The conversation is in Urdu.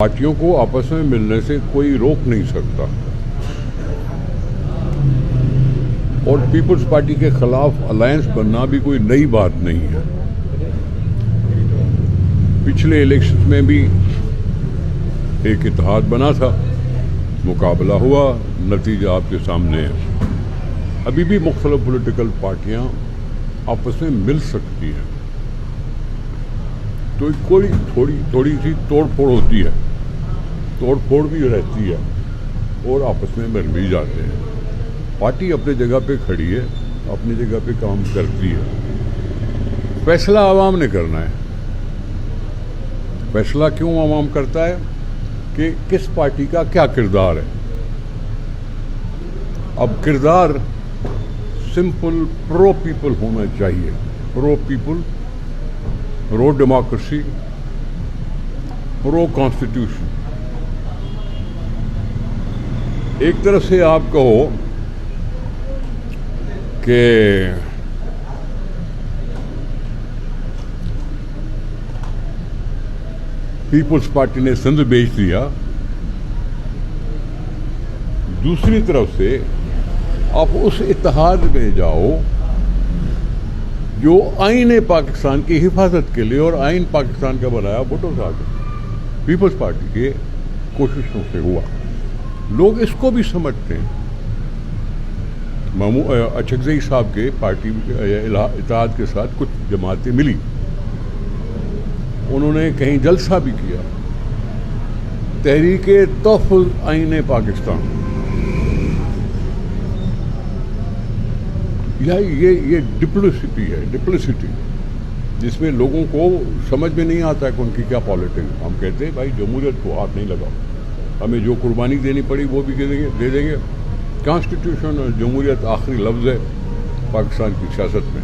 پارٹیوں کو آپس میں ملنے سے کوئی روک نہیں سکتا اور پیپلز پارٹی کے خلاف الائنس بننا بھی کوئی نئی بات نہیں ہے. پچھلے الیکشن میں بھی ایک اتحاد بنا تھا, مقابلہ ہوا, نتیجہ آپ کے سامنے ہے. ابھی بھی مختلف پولیٹیکل پارٹیاں آپس میں مل سکتی ہیں, تو کوئی تھوڑی سی توڑ پھوڑ ہوتی ہے, توڑ پھوڑ بھی رہتی ہے اور آپس میں مل بھی جاتے ہیں. پارٹی اپنی جگہ پہ کھڑی ہے, اپنی جگہ پہ کام کرتی ہے. فیصلہ عوام نے کرنا ہے. فیصلہ کیوں عوام کرتا ہے کہ کس پارٹی کا کیا کردار ہے. اب کردار سمپل پرو پیپل ہونا چاہیے. پرو پیپل, پرو ڈیموکریسی, پرو کانسٹیٹیوشن. ایک طرف سے آپ کہو کہ پیپلز پارٹی نے سندھ بیچ دیا, دوسری طرف سے آپ اس اتحاد میں جاؤ جو آئین پاکستان کی حفاظت کے لیے اور آئین پاکستان کا بنایا بھٹو صاحب پیپلز پارٹی کے کوششوں سے ہوا. لوگ اس کو بھی سمجھتے ہیں. اچھکزئی صاحب کے پارٹی اتحاد کے ساتھ کچھ جماعتیں ملی, انہوں نے کہیں جلسہ بھی کیا. تحریک تحفظ آئین پاکستان, یہ ڈپلوسٹی ہے, ڈپلوسٹی جس میں لوگوں کو سمجھ میں نہیں آتا ہے کہ ان کی کیا پالیٹکس. ہم کہتے ہیں بھائی جمہوریت کو ہاتھ نہیں لگاؤ, ہمیں جو قربانی دینی پڑی وہ بھی دے دیں گے. کانسٹیٹیوشن اور جمہوریت آخری لفظ ہے پاکستان کی سیاست میں.